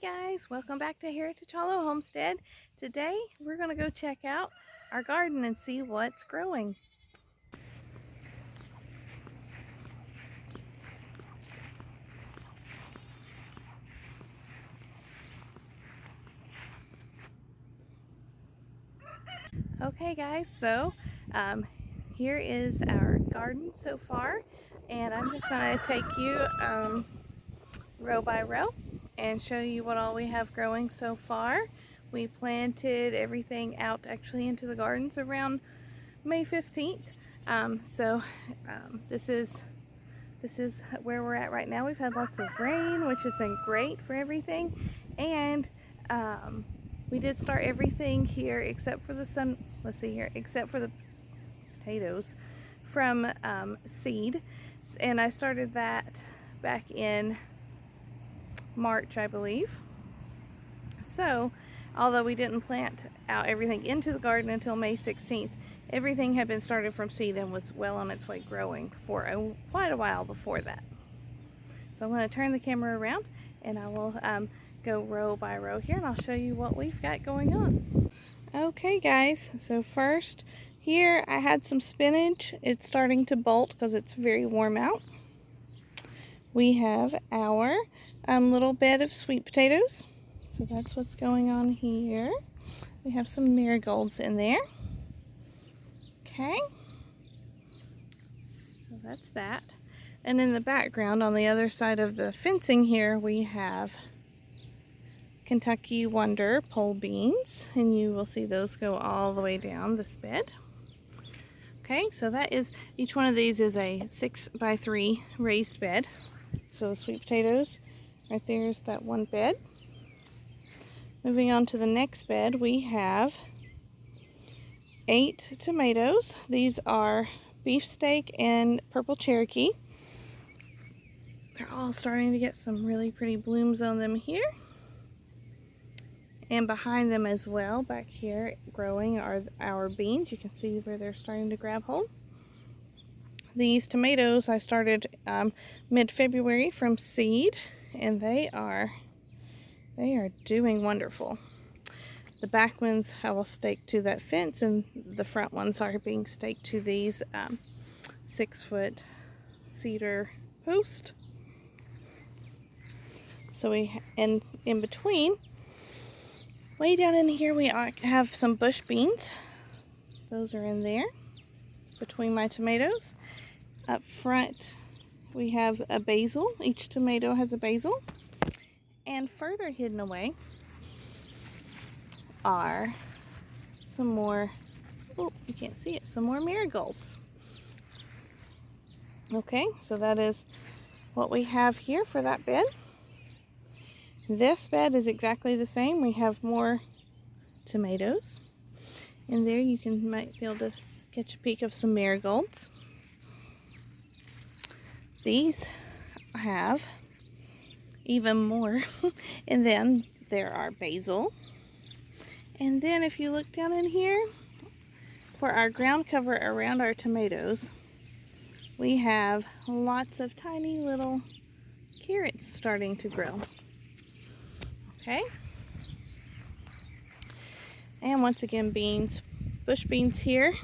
Hey guys, welcome back to Heritage Hollow Homestead. Today we're going to go check out our garden and see what's growing. Okay guys, so here is our garden so far, and I'm just going to take you row by row and show you what all we have growing so far. We planted everything out actually into the gardens around May 15th. This is where we're at right now. We've had lots of rain, which has been great for everything, and we did start everything here except for the except for the potatoes from seed, and I started that back in March, I believe. So although we didn't plant out everything into the garden until May 16th, everything had been started from seed and was well on its way growing for quite a while before that. So I'm going to turn the camera around and I will go row by row here, and I'll show you what we've got going on. Okay guys, so first here I had some spinach. It's starting to bolt because it's very warm out. We have our little bed of sweet potatoes. So that's what's going on here. We have some marigolds in there. Okay, so that's that. And in the background on the other side of the fencing here, we have Kentucky Wonder pole beans, and you will see those go all the way down this bed. Okay, so that is, each one of these is a 6x3 raised bed. So the sweet potatoes, right there is that one bed. Moving on to the next bed, we have 8 tomatoes. These are beefsteak and purple Cherokee. They're all starting to get some really pretty blooms on them here. And behind them as well, back here growing, are our beans. You can see where they're starting to grab hold. These tomatoes I started mid-February from seed, and they are doing wonderful. The back ones I will stake to that fence, and the front ones are being staked to these 6-foot cedar post. So in between, way down in here, we have some bush beans. Those are in there between my tomatoes. Up front, we have a basil. Each tomato has a basil. And further hidden away are some more, oh, you can't see it, some more marigolds. Okay, so that is what we have here for that bed. This bed is exactly the same. We have more tomatoes. In there you might be able to catch a peek of some marigolds. These have even more. And then there are basil. And then if you look down in here, for our ground cover around our tomatoes, we have lots of tiny little carrots starting to grow. Okay. And once again, beans, bush beans here,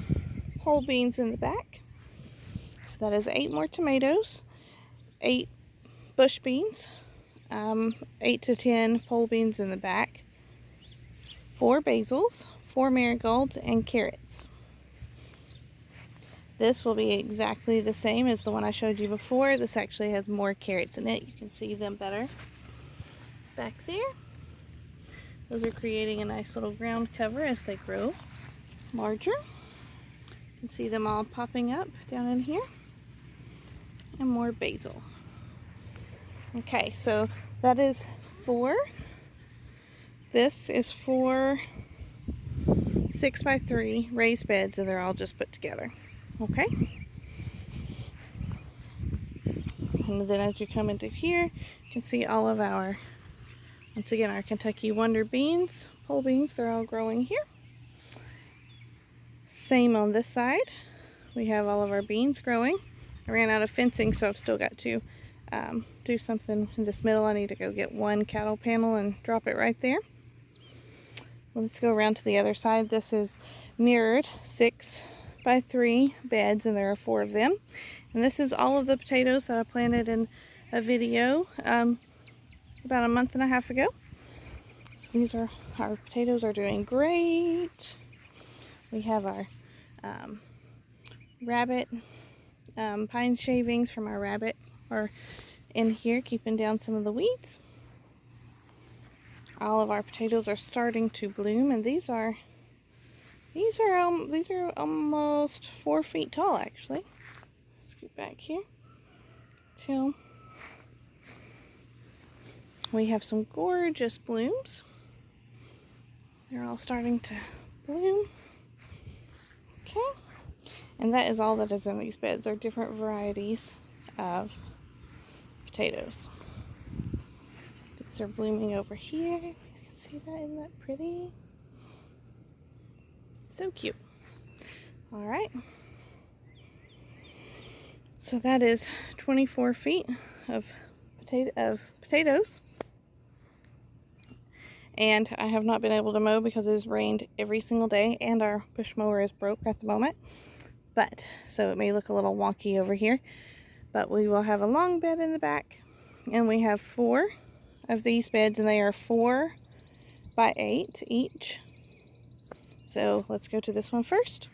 whole beans in the back. So that is 8 more tomatoes, 8 bush beans, 8 to 10 pole beans in the back, 4 basils, 4 marigolds, and carrots. This will be exactly the same as the one I showed you before. This actually has more carrots in it. You can see them better back there. Those are creating a nice little ground cover as they grow larger. You can see them all popping up down in here. And more basil. Okay, so that is 4. This is 4 6x3 raised beds, and they're all just put together. Okay. And then as you come into here, you can see all of our, once again, our Kentucky Wonder beans, pole beans. They're all growing here. Same on this side. We have all of our beans growing. I ran out of fencing, so I've still got to do something in this middle. I need to go get one cattle panel and drop it right there. Let's go around to the other side. This is mirrored 6x3 beds, and there are 4 of them. And this is all of the potatoes that I planted in a video about a month and a half ago. So these are, our potatoes are doing great. We have our rabbit pine shavings from our rabbit are in here keeping down some of the weeds. All of our potatoes are starting to bloom, and these are almost 4 feet tall actually. Scoot back here till we have some gorgeous blooms. They're all starting to bloom. Okay, and that is all that is in these beds, are different varieties of potatoes. These are blooming over here. You can see that, isn't that pretty? So cute. All right. So that is 24 feet of potatoes. And I have not been able to mow because it has rained every single day, and our push mower is broke at the moment. But so it may look a little wonky over here, but we will have a long bed in the back, and we have 4 of these beds, and they are 4 by 8 each. So let's go to this one first.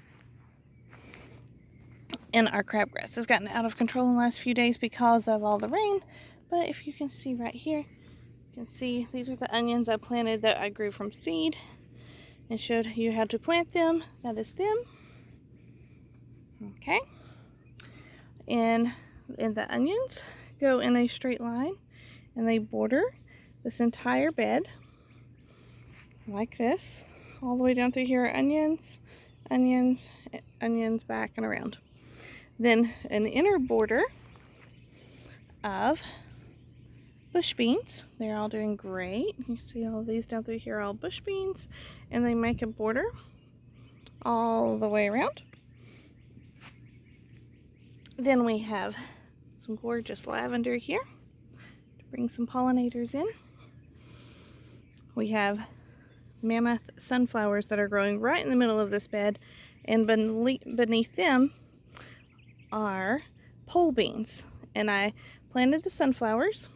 And our crabgrass has gotten out of control in the last few days because of all the rain. But if you can see right here, you can see these are the onions I planted that I grew from seed and showed you how to plant them. That is them. Okay. And the onions go in a straight line, and they border this entire bed like this. All the way down through here are onions, onions, onions, back and around. Then an inner border of bush beans. They're all doing great. You can see all of these down through here are all bush beans, and they make a border all the way around. Then we have some gorgeous lavender here to bring some pollinators in. We have mammoth sunflowers that are growing right in the middle of this bed, and beneath them are pole beans. And I planted the sunflowers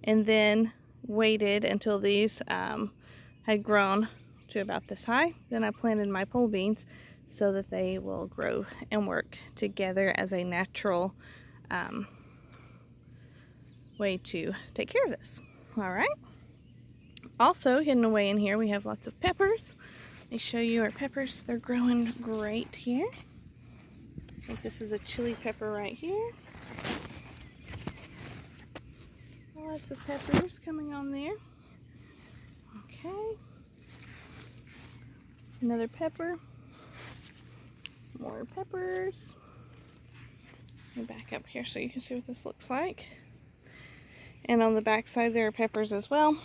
and then waited until these had grown to about this high. Then I planted my pole beans so that they will grow and work together as a natural way to take care of this. All right. Also hidden away in here we have lots of peppers. Let me show you our peppers. They're growing great here. I think this is a chili pepper right here. Lots of peppers coming on there. Okay. Another pepper. More peppers. Let me back up here so you can see what this looks like. And on the back side there are peppers as well.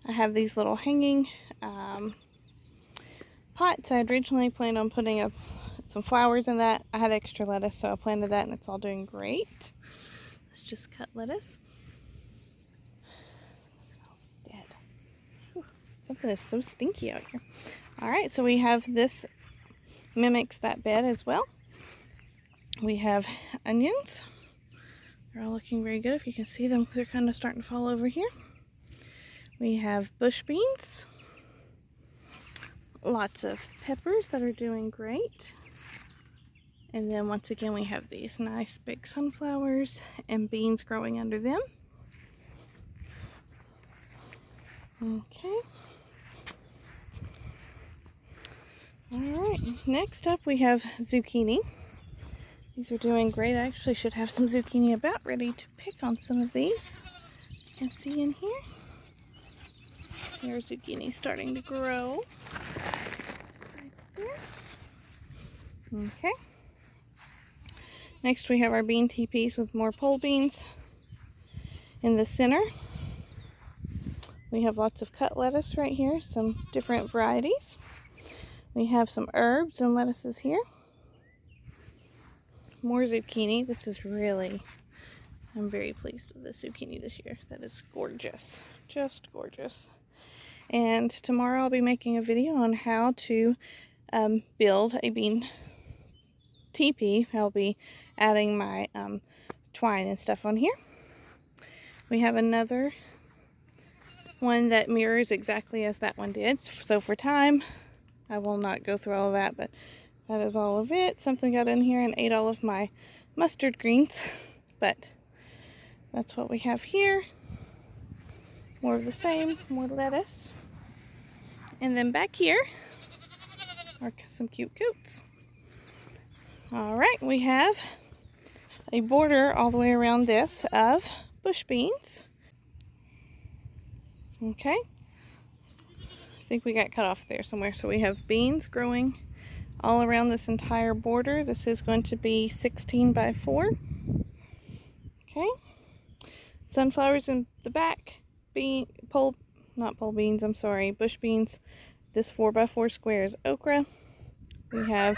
I have these little hanging pots. I had originally planned on putting some flowers in that. I had extra lettuce, so I planted that, and it's all doing great. Let's just cut lettuce. It smells dead. Whew. Something is so stinky out here. All right, so we have this mimics that bed as well. We have onions. They're all looking very good. If you can see them, they're kind of starting to fall over here. We have bush beans, lots of peppers that are doing great. And then once again we have these nice big sunflowers and beans growing under them. Okay. Alright, next up we have zucchini. These are doing great. I actually should have some zucchini about ready to pick on some of these. You can see in here. Here's zucchini starting to grow. Right there. Okay. Next we have our bean teepees with more pole beans. In the center, we have lots of cut lettuce right here, some different varieties. We have some herbs and lettuces here. more zucchini. This is really, I'm very pleased with the zucchini this year. That is gorgeous, just gorgeous. And tomorrow I'll be making a video on how to build a bean teepee. I'll be adding my twine and stuff on here. We have another one that mirrors exactly as that one did. So for time, I will not go through all of that, but that is all of it. Something got in here and ate all of my mustard greens, but that's what we have here. More of the same, more lettuce. And then back here are some cute coats. All right, we have a border all the way around this of bush beans. Okay, I think we got cut off there somewhere. So we have beans growing all around this entire border. This is going to be 16 by 4. Okay, sunflowers in the back, bush beans. This 4 by 4 square is okra. We have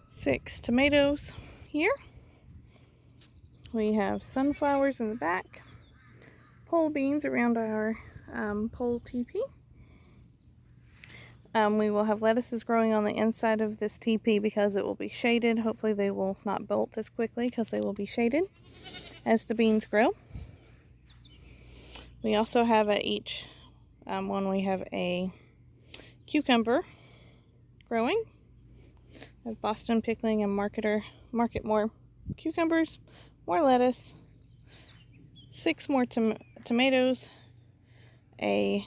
6 tomatoes here. We have sunflowers in the back, pole beans around our pole teepee. We will have lettuces growing on the inside of this teepee because it will be shaded. Hopefully they will not bolt as quickly because they will be shaded as the beans grow. We also have at each one, we have a cucumber growing. We have Boston pickling and market more cucumbers, more lettuce, 6 more tomatoes, a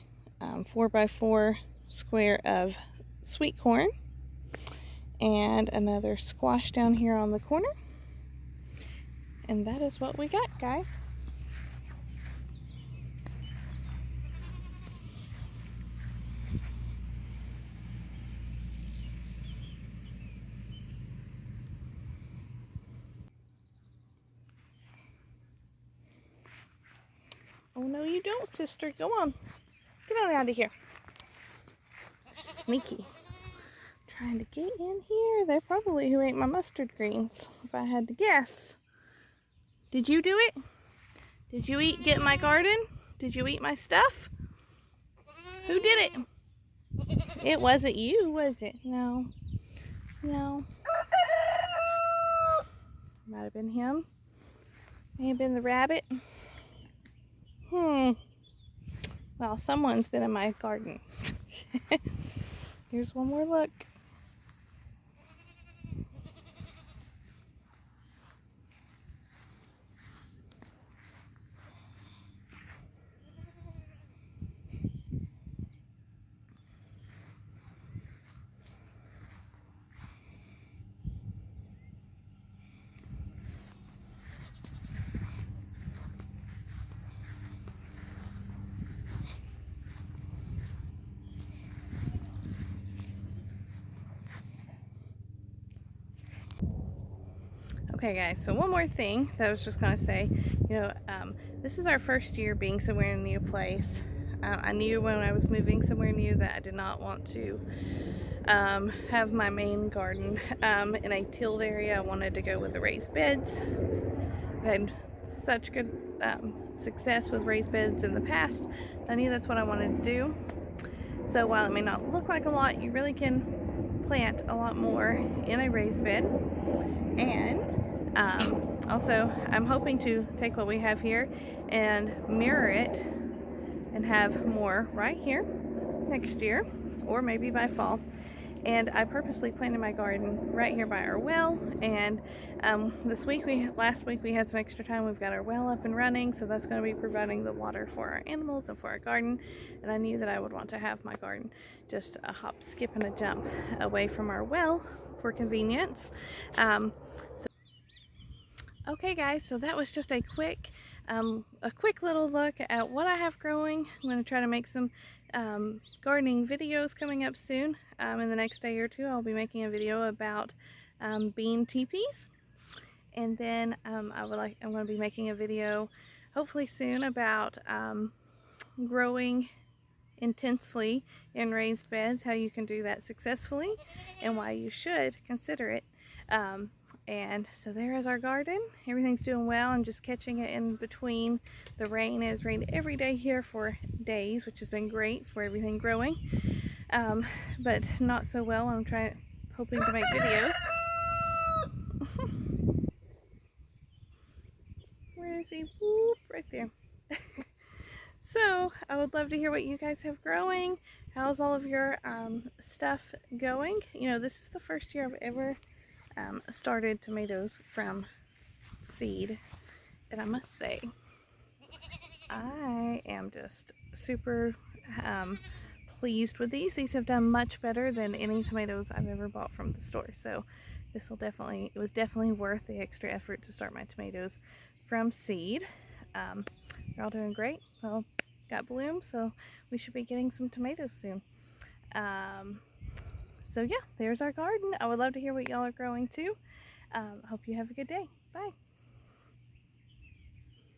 4 by 4 square of sweet corn, and another squash down here on the corner. And that is what we got, guys. Oh no, you don't, sister. Go on. Get on out of here. They're sneaky. Trying to get in here. They're probably who ate my mustard greens, if I had to guess. Did you do it? Did you get my garden? Did you eat my stuff? Who did it? It wasn't you, was it? No. No. Might have been him. May have been the rabbit. Well, someone's been in my garden. Here's one more look. Okay guys, so one more thing that I was just going to say, this is our first year being somewhere in a new place. I knew when I was moving somewhere new that I did not want to have my main garden in a tilled area. I wanted to go with the raised beds. I've had such good success with raised beds in the past. I knew that's what I wanted to do. So while it may not look like a lot, you really can plant a lot more in a raised bed. And also I'm hoping to take what we have here and mirror it and have more right here next year, or maybe by fall. And I purposely planted my garden right here by our well, and last week we had some extra time. We've got our well up and running, so that's going to be providing the water for our animals and for our garden. And I knew that I would want to have my garden just a hop, skip, and a jump away from our well for convenience. Okay guys, so that was just a quick little look at what I have growing. I'm going to try to make some gardening videos coming up soon. In the next day or two, I'll be making a video about bean teepees. And then I'm going to be making a video hopefully soon about growing intensely in raised beds, how you can do that successfully and why you should consider it. And so there is our garden. Everything's doing well. I'm just catching it in between the rain. It's rained every day here for days, which has been great for everything growing. But not so well. I'm hoping to make videos. Where is he? Whoop, right there. So I would love to hear what you guys have growing. How's all of your stuff going? You know, this is the first year I've ever started tomatoes from seed, and I must say I am just super pleased with these. These have done much better than any tomatoes I've ever bought from the store. So it was definitely worth the extra effort to start my tomatoes from seed. They're all doing great. Well, got blooms, so we should be getting some tomatoes soon. So yeah, there's our garden. I would love to hear what y'all are growing too. I hope you have a good day. Bye.